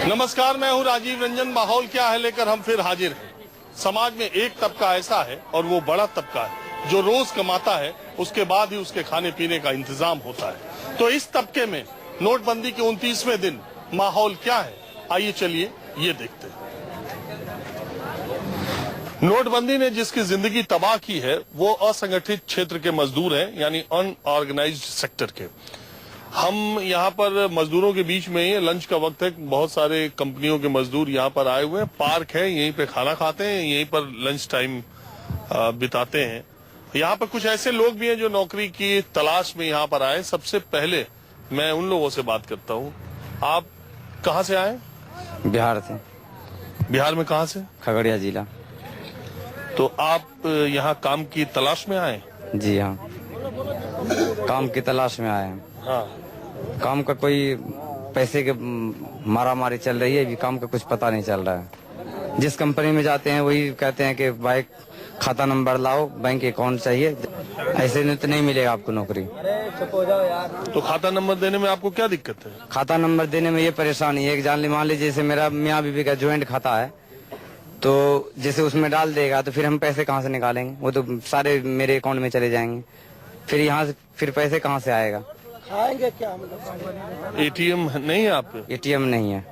नमस्कार, मैं हूं राजीव रंजन। माहौल क्या है लेकर हम फिर हाजिर हैं। समाज में एक तबका ऐसा है और वो बड़ा तबका है जो रोज कमाता है, उसके बाद ही उसके खाने पीने का इंतजाम होता है। तो इस तबके में नोटबंदी के 29वें दिन माहौल क्या है, आइए चलिए ये देखते हैं। नोटबंदी ने जिसकी जिंदगी तबाह की है वो असंगठित क्षेत्र के मजदूर हैं, यानी अनऑर्गेनाइज्ड सेक्टर के। हम यहाँ पर मजदूरों के बीच में ही लंच का वक्त है, बहुत सारे कंपनियों के मजदूर यहाँ पर आए हुए हैं। पार्क है, यहीं पे खाना खाते हैं, यहीं पर लंच टाइम बिताते हैं। यहाँ पर कुछ ऐसे लोग भी हैं जो नौकरी की तलाश में यहाँ पर आए। सबसे पहले मैं उन लोगों से बात करता हूँ। आप कहाँ से आए? बिहार से। बिहार में कहाँ से? खगड़िया जिला। तो आप यहाँ काम की तलाश में आए? जी हाँ, काम की तलाश में आए हैं। हाँ। काम का कोई पैसे के मारामारी चल रही है, अभी काम का कुछ पता नहीं चल रहा है। जिस कंपनी में जाते हैं वही कहते हैं कि भाई खाता नंबर लाओ, बैंक अकाउंट चाहिए। ऐसे नहीं तो नहीं मिलेगा आपको नौकरी। तो खाता नंबर देने में आपको क्या दिक्कत है? खाता नंबर देने में ये परेशानी है कि मान लीजिए जैसे मेरा मियाँ बीवी का ज्वाइंट खाता है, तो जैसे उसमें डाल देगा तो फिर हम पैसे कहाँ से निकालेंगे? वो तो सारे मेरे अकाउंट में चले जाएंगे। फिर यहाँ से फिर पैसे कहाँ से आएगा? खाएंगे क्या हम लोग? एटीएम नहीं है आप पे? एटीएम नहीं है।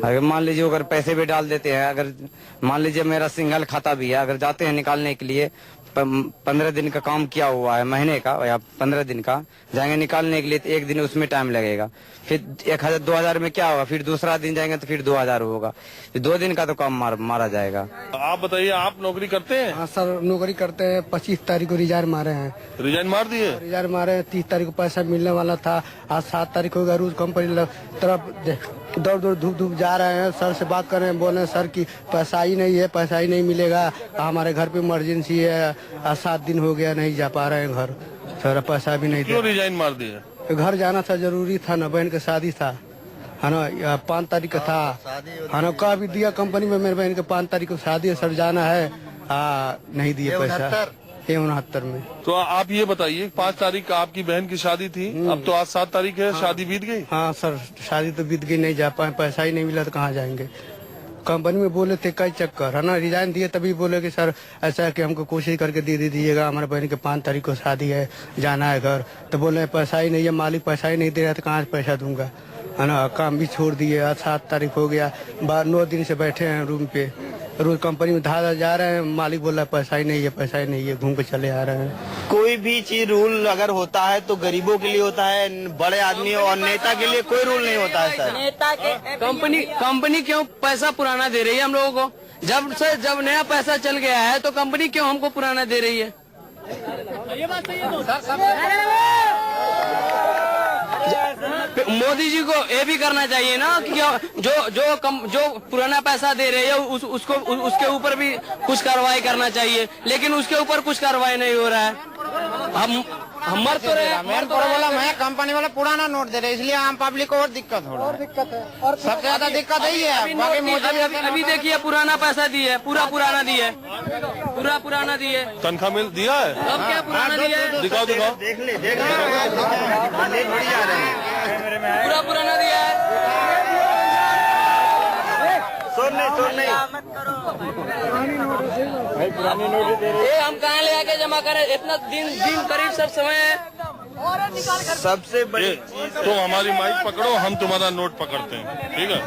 अगर मान लीजिए अगर पैसे भी डाल देते हैं, अगर मान लीजिए मेरा सिंगल खाता भी है, अगर जाते हैं निकालने के लिए 15 दिन का काम किया हुआ है, महीने का या 15 दिन का जाएंगे निकालने के लिए, तो एक दिन उसमें टाइम लगेगा। फिर 1000 2000 में क्या होगा? फिर दूसरा दिन जाएंगे तो फिर 2000 होगा। फिर 2 दिन का तो काम मारा जाएगा। आप बताइए, आप नौकरी करते हैं? हाँ सर, नौकरी करते हैं। 25 तारीख को रिजाइन मारे हैं। रिजाइन मार दिए? रिजाइन मारे हैं। 30 तारीख को पैसा मिलने वाला था। आज 7 तारीख को रोज कंपनी तरफ दौड़ धूप जा रहे हैं। सर से बात कर रहे हैं, बोल रहे हैं सर की पैसा ही नहीं है, पैसा ही नहीं मिलेगा। हमारे घर पे इमरजेंसी है, आज 7 दिन हो गया, नहीं जा पा रहे हैं घर। सर पैसा भी नहीं। क्यों रिजाइन मार दिए? घर जाना था, जरूरी था ना, बहन का शादी था, है ना, 5 तारीख का था, है ना। कहा भी दिया कंपनी में, मेरे बहन के 5 तारीख को शादी है, सर जाना है। नहीं दिए पैसा। 69 में। तो आप ये बताइए, 5 तारीख का आपकी बहन की शादी थी, अब तो आज 7 तारीख है। हाँ। शादी बीत गई? हाँ सर, शादी तो बीत गई, नहीं जा पाए, पैसा ही नहीं मिला तो कहाँ जाएंगे। कंपनी में बोले थे कई चक्कर, है ना, रिजाइन दिए तभी बोले कि सर ऐसा है कि हमको कोशिश करके दे दीजिएगा, हमारे बहन के 5 तारीख को शादी है, जाना है घर। तो बोले पैसा ही नहीं है, मालिक पैसा ही नहीं दे रहा, तो कहाँ से पैसा दूंगा, है ना। काम भी छोड़ दिए। आज 7 तारीख हो गया, 9 दिन से बैठे हैं रूम पे। रोज कंपनी में धारा जा रहे हैं, मालिक बोल रहा है पैसा ही नहीं है, पैसा ही नहीं है, घूम के चले आ रहे हैं। कोई भी चीज रूल अगर होता है तो गरीबों के लिए होता है, बड़े आदमी और नेता के लिए कोई रूल नहीं होता है सर। नेता के कंपनी क्यों पैसा पुराना दे रही है हम लोगों को? जब नया पैसा चल गया है तो कंपनी क्यों हमको पुराना दे रही है? ये बात सही है। मोदी जी को ये भी करना चाहिए ना कि जो पुराना पैसा दे रहे हैं उसके ऊपर भी कुछ कार्रवाई करना चाहिए, लेकिन उसके ऊपर कुछ कार्रवाई नहीं हो रहा है। हम मर तो रहे। मेन प्रॉब्लम है कंपनी वाले पुराना नोट दे रहे, इसलिए आम पब्लिक को और दिक्कत हो रहा है। और सबसे ज्यादा दिक्कत यही है। अभी देखिए पुराना पैसा दिए, पूरा पुराना दिए। तनख्वाह मिल दिया है? अब क्या पुराना दिया है? दिखाओ देख ले पूरा पुराना दिया है। पुरानी नोट दे रहे। हम कहाँ ले आके जमा करें? इतना दिन करीब सब समय है। सबसे बड़ी तुम हमारी माइक पकड़ो, हम तुम्हारा नोट पकड़ते हैं, ठीक है?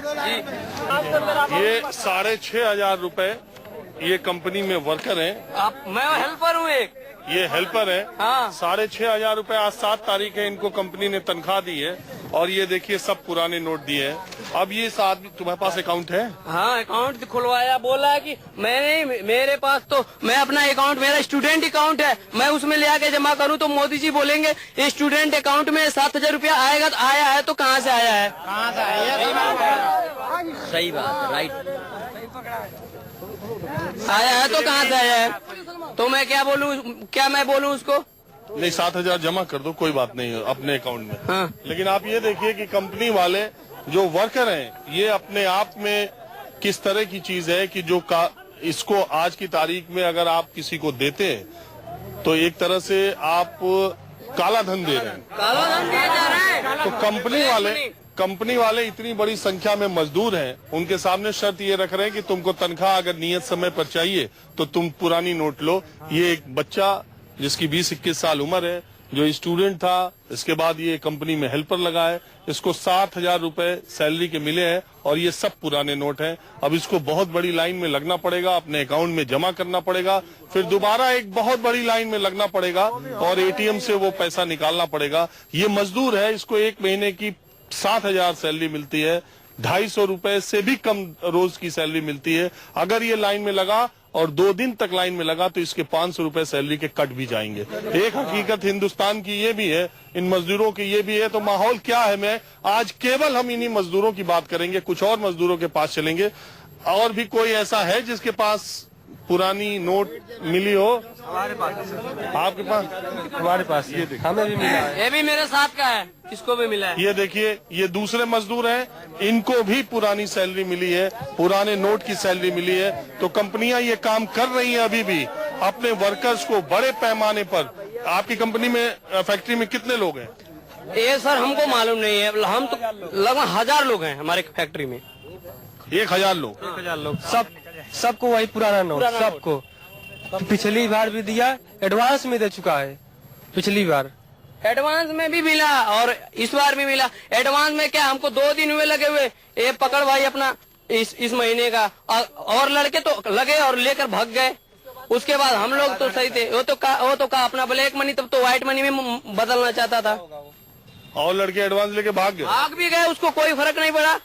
ये 6500 रुपए ये कंपनी में वर्कर हैं। मैं हेल्पर हूँ एक। ये हेल्पर है। हाँ। 6500 रुपए आज 7 तारीख है, इनको कंपनी ने तनख्वाह दी है। और ये देखिए सब पुराने नोट दिए हैं। अब ये आदमी, तुम्हारे पास अकाउंट है? हाँ, अकाउंट खुलवाया, बोला है कि मेरे पास तो मैं अपना अकाउंट, मेरा स्टूडेंट अकाउंट है, मैं उसमें ले आके जमा करूँ तो मोदी जी बोलेंगे स्टूडेंट अकाउंट में 7000 रुपया आएगा, तो आया है तो कहाँ से आया है? कहाँ से आया? सही बात है, राइट। आया है तो कहाँ से आया है? तो मैं क्या बोलूँ उसको? नहीं, 7000 जमा कर दो, कोई बात नहीं है अपने अकाउंट में। हाँ। लेकिन आप ये देखिए कि कंपनी वाले जो वर्कर हैं, ये अपने आप में किस तरह की चीज है कि इसको आज की तारीख में अगर आप किसी को देते हैं तो एक तरह से आप काला धन दे रहे हैं। काला धन दिया जा रहा है। तो कंपनी वाले इतनी बड़ी संख्या में मजदूर हैं, उनके सामने शर्त ये रख रहे हैं कि तुमको तनख्वाह अगर नियत समय पर चाहिए तो तुम पुरानी नोट लो। ये एक बच्चा जिसकी 20-21 साल उम्र है, जो स्टूडेंट था, इसके बाद ये कंपनी में हेल्पर लगा है, इसको 60,000 रुपए सैलरी के मिले हैं और ये सब पुराने नोट हैं। अब इसको बहुत बड़ी लाइन में लगना पड़ेगा, अपने अकाउंट में जमा करना पड़ेगा, फिर दोबारा एक बहुत बड़ी लाइन में लगना पड़ेगा और एटीएम से वो पैसा निकालना पड़ेगा। ये मजदूर है, इसको एक महीने की 7,000 सैलरी मिलती है, 250 रुपए से भी कम रोज की सैलरी मिलती है। अगर ये लाइन में लगा और 2 दिन तक लाइन में लगा तो इसके 500 रुपए सैलरी के कट भी जाएंगे। एक हकीकत हिंदुस्तान की ये भी है, इन मजदूरों की ये भी है। तो माहौल क्या है, मैं आज केवल हम इन्हीं मजदूरों की बात करेंगे, कुछ और मजदूरों के पास चलेंगे। और भी कोई ऐसा है जिसके पास पुरानी नोट मिली हो? हमारे पास, आपके पास? हमारे पास ये हमें भी मिला है। ये भी मेरे साथ का है, इसको भी मिला है। ये देखिए, ये दूसरे मजदूर हैं, इनको भी पुरानी सैलरी मिली है, पुराने नोट की सैलरी मिली है। तो कंपनियां ये काम कर रही हैं अभी भी अपने वर्कर्स को बड़े पैमाने पर। आपकी कंपनी में, फैक्ट्री में कितने लोग हैं? ये सर हमको मालूम नहीं है, हम तो लगभग 1000 लोग हैं हमारे फैक्ट्री में। 1000 लोग? 1000 लोग, सबको वही पुराना नोट, सबको। पिछली बार भी दिया, एडवांस में दे चुका है पिछली बार। एडवांस में भी मिला और इस बार भी मिला। एडवांस में क्या, हमको 2 दिन हुए लगे हुए, ये पकड़ भाई अपना इस महीने का, और लड़के तो लगे और लेकर भाग गए। उसके बाद हम लोग तो सही थे, वो तो का अपना ब्लैक मनी तब तो व्हाइट मनी में बदलना चाहता था, और लड़के एडवांस लेके भाग गए। भाग भी गए, उसको कोई फर्क नहीं पड़ा।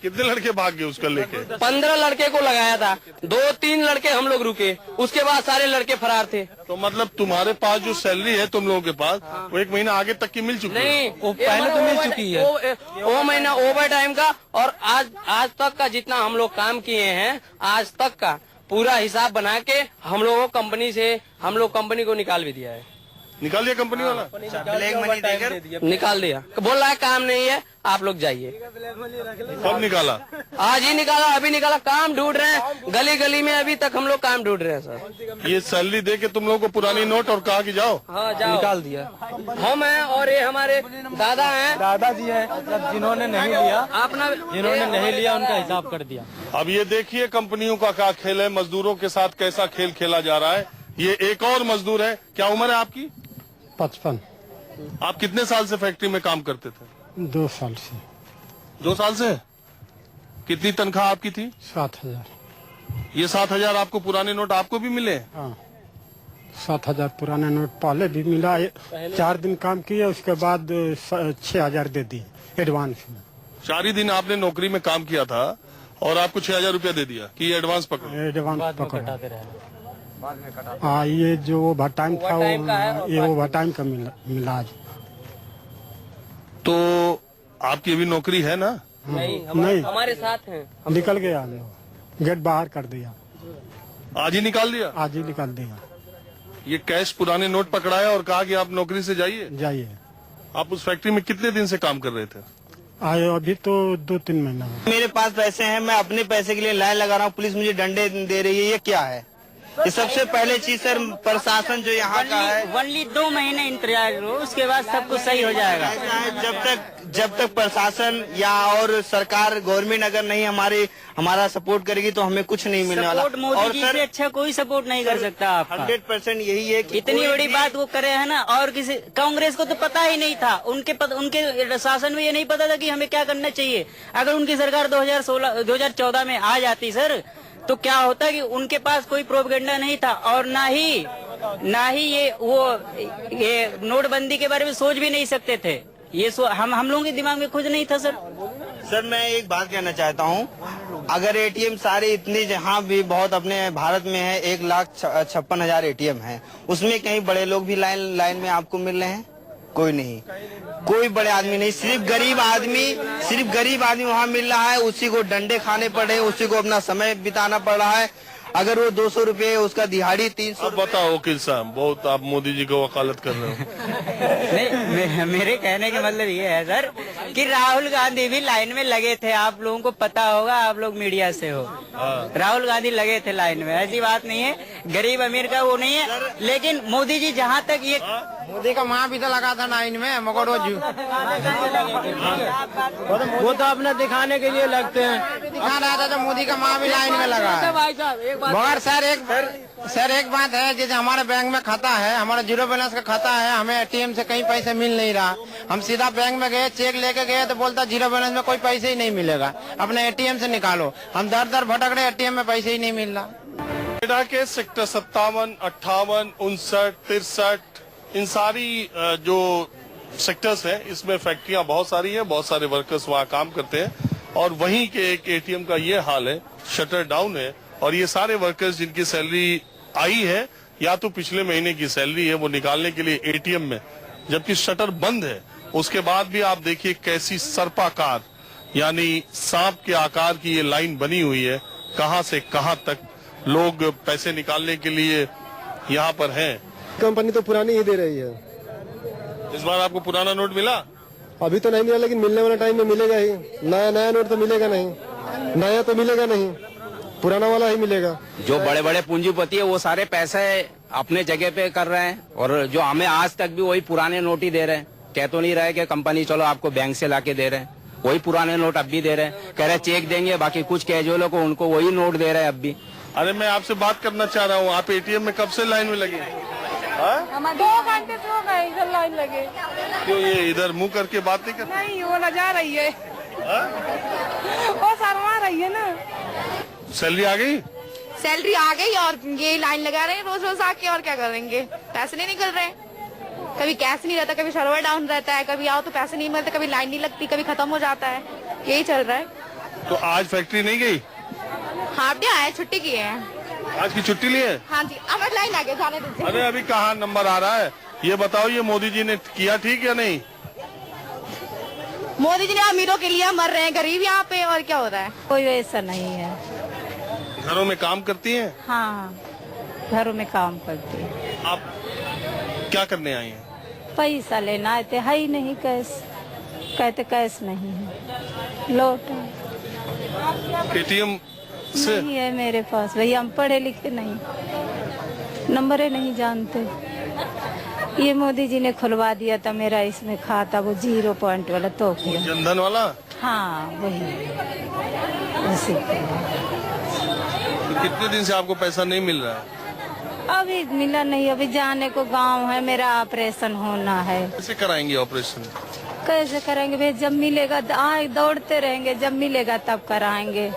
कितने लड़के भाग गए उसका लेके? 15 लड़के को लगाया था, 2-3 लड़के हम लोग रुके, उसके बाद सारे लड़के फरार थे। तो मतलब तुम्हारे पास जो सैलरी है तुम लोगों के पास, वो 1 महीना आगे तक की मिल चुकी है? नहीं, वो पहले तो मिल चुकी है। वो महीना ओवर टाइम का और आज तक का जितना हम लोग काम किए हैं, आज तक का पूरा हिसाब बना के हम लोगों को कंपनी को निकाल भी दिया है। निकाल दिया कंपनी वाला? ब्लैक मनी देकर निकाल दिया, बोल रहा है काम नहीं है, आप लोग जाइए। कब निकाला? आज ही निकाला, अभी निकाला। काम ढूंढ रहे हैं गली गली में, अभी तक हम लोग काम ढूंढ रहे हैं सर। ये सैलरी दे के तुम लोगों को पुरानी नोट और कहा कि जाओ? हाँ जाओ। निकाल दिया। हम हैं और ये हमारे दादा हैं, दादाजी है, मतलब जिन्होंने नहीं लिया, जिन्होंने नहीं लिया उनका हिसाब कर दिया। अब ये देखिए कंपनियों का क्या खेल है, मजदूरों के साथ कैसा खेल खेला जा रहा है। ये एक और मजदूर है, क्या उम्र है आपकी? 55। आप कितने साल से फैक्ट्री में काम करते थे? 2 साल से। 2 साल से? कितनी तनख्वाह आपकी थी? 7,000। ये 7,000 आपको पुराने नोट आपको भी मिले? हाँ, 7,000 पुराना नोट पहले भी मिला। 4 दिन काम किया, उसके बाद 6,000 दे दिए एडवांस में। 4 ही दिन आपने नौकरी में काम किया था और आपको 6,000 रुपया दे दिया कि ये एडवांस पकड़ो? एडवांस पकड़ो। हाँ, ये जो ओवर टाइम था, ये ओवर टाइम का मिला आज। तो आपकी अभी नौकरी है ना? नहीं, हमारे साथ हैं। निकल गया, गेट बाहर कर दिया। आज ही निकाल दिया? आज ही निकाल दिया। ये कैश पुराने नोट पकड़ाया और कहा कि आप नौकरी से जाइए। आप उस फैक्ट्री में कितने दिन से काम कर रहे थे? आए अभी तो 2-3 महीना। मेरे पास पैसे हैं, मैं अपने पैसे के लिए लाइन लगा रहा हूँ, पुलिस मुझे डंडे दे रही है, ये क्या है? ये सबसे पहले चीज सर, प्रशासन जो यहाँ का है, ओनली 2 महीने इंतजार करो, उसके बाद सब कुछ सही हो जाएगा। ऐसा है, जब तक प्रशासन या और सरकार गवर्नमेंट अगर नहीं हमारा सपोर्ट करेगी तो हमें कुछ नहीं मिलने वाला। सपोर्ट मोदी जी से अच्छा कोई सपोर्ट नहीं कर सकता आपका। 100% यही है कि इतनी बड़ी बात वो करे है ना, और किसी कांग्रेस को तो पता ही नहीं था, उनके शासन में ये नहीं पता था कि हमें क्या करना चाहिए। अगर उनकी सरकार 2014 में आ जाती सर, तो क्या होता कि उनके पास कोई प्रोपेगेंडा नहीं था और ना ही ये नोटबंदी के बारे में सोच भी नहीं सकते थे। ये हम लोगों के दिमाग में खुद नहीं था सर। मैं एक बात कहना चाहता हूँ, अगर एटीएम सारे इतने जहाँ भी बहुत अपने भारत में है, 1,56,000 एटीएम है, उसमें कहीं बड़े लोग भी लाइन में आपको मिल रहे हैं? कोई नहीं, कोई बड़े आदमी नहीं, सिर्फ गरीब आदमी वहाँ मिल रहा है। उसी को डंडे खाने पड़ रहे हैं, उसी को अपना समय बिताना पड़ रहा है। अगर वो 200 रुपये उसका दिहाड़ी 300 अब बताओ वकील साहब, बहुत आप मोदी जी को वकालत कर रहे हो। नहीं, मेरे कहने का मतलब ये है सर कि राहुल गांधी भी लाइन में लगे थे। आप लोगों को पता होगा, आप लोग मीडिया से हो। राहुल गांधी लगे थे लाइन में, ऐसी बात नहीं है। गरीब अमीर का वो नहीं है, लेकिन मोदी जी जहाँ तक ये मोदी का माँ भी तो लगा था लाइन में, मगर वो तो अपना दिखाने के लिए लगते हैं। दिखा रहा था, तो मोदी का माँ भी लाइन में लगा है। मगर सर एक बात है, जैसे हमारे बैंक में खाता है, हमारा जीरो बैलेंस का खाता है, हमें एटीएम से कहीं पैसे मिल नहीं रहा। हम सीधा बैंक में गए, चेक लेके गए तो बोलता जीरो बैलेंस में कोई पैसे ही नहीं मिलेगा, अपने एटीएम से निकालो। हम दर दर भटक रहे, एटीएम में पैसे ही नहीं मिल रहा। नोएडा के सेक्टर 57, 58, 59, 63, इन सारी जो सेक्टर्स हैं, इसमें फैक्ट्रियां बहुत सारी हैं, बहुत सारे वर्कर्स वहां काम करते हैं, और वहीं के एक एटीएम का ये हाल है, शटर डाउन है, और ये सारे वर्कर्स जिनकी सैलरी आई है या तो पिछले महीने की सैलरी है, वो निकालने के लिए एटीएम में, जबकि शटर बंद है, उसके बाद भी आप देखिए कैसी सर्पाकार यानी सांप के आकार की ये लाइन बनी हुई है। कहां से कहां तक लोग पैसे निकालने के लिए यहाँ पर हैं। कंपनी तो पुरानी ही दे रही है। इस बार आपको पुराना नोट मिला? अभी तो नहीं मिला, लेकिन मिलने वाला टाइम में मिलेगा ही। नया नोट तो मिलेगा नहीं, नया तो मिलेगा नहीं, पुराना वाला ही मिलेगा। जो बड़े बड़े पूंजीपति है वो सारे पैसे अपने जगह पे कर रहे हैं, और जो हमें आज तक भी वही पुराने नोट ही दे रहे हैं। कह तो नहीं रहे कि कंपनी चलो आपको बैंक से लाके दे रहे हैं, वही पुराने नोट अब भी दे रहे हैं। कह रहे चेक देंगे, बाकी कुछ कैजुअल को उनको वही नोट दे रहे हैं अब भी। अरे मैं आपसे बात करना चाह रहा हूँ, आप एटीएम में कब से लाइन में लगे? हम 2 घंटे से हो गए इधर लाइन लगे। क्यों ये इधर मुंह करके बात नहीं करते? नहीं, वो लजा रही है, वो शर्मा रही है ना। सैलरी आ गई? सैलरी आ गई और ये लाइन लगा रहे हैं रोज रोज आके, और क्या करेंगे? पैसे नहीं निकल रहे, कभी कैश नहीं रहता, कभी सर्वर डाउन रहता है, कभी आओ तो पैसे नहीं मिलते, कभी लाइन नहीं लगती, कभी खत्म हो जाता है, यही चल रहा है। तो आज फैक्ट्री नहीं गई? हाफ डे आए, छुट्टी की है। आज की छुट्टी ली है? हाँ जी, अब लाइन आ गई, जाने दीजिए। अरे अभी कहाँ नंबर आ रहा है? ये बताओ, ये मोदी जी ने किया ठीक या नहीं? मोदी जी ने अमीरों के लिए मर रहे हैं, गरीब यहाँ पे, और क्या हो रहा है? कोई ऐसा नहीं है। घरों में काम करती हैं? हाँ, घरों में काम करती है। आप क्या करने आई हैं? पैसा लेना आते है ही नहीं, कैश कहते कैश नहीं है, लौट एटीएम से नहीं है मेरे पास। भैया हम पढ़े लिखे नहीं, नंबरें नहीं जानते। ये मोदी जी ने खुलवा दिया था मेरा इसमें खाता, वो 0 पॉइंट वाला, तो जनधन वाला। हाँ वही, उसी तो कितने दिन से आपको पैसा नहीं मिल रहा है? अभी मिला नहीं, अभी जाने को गांव है, मेरा ऑपरेशन होना है। कैसे कराएंगे ऑपरेशन? कैसे करेंगे भाई? जब मिलेगा आए, दौड़ते रहेंगे, जब मिलेगा तब कराएंगे।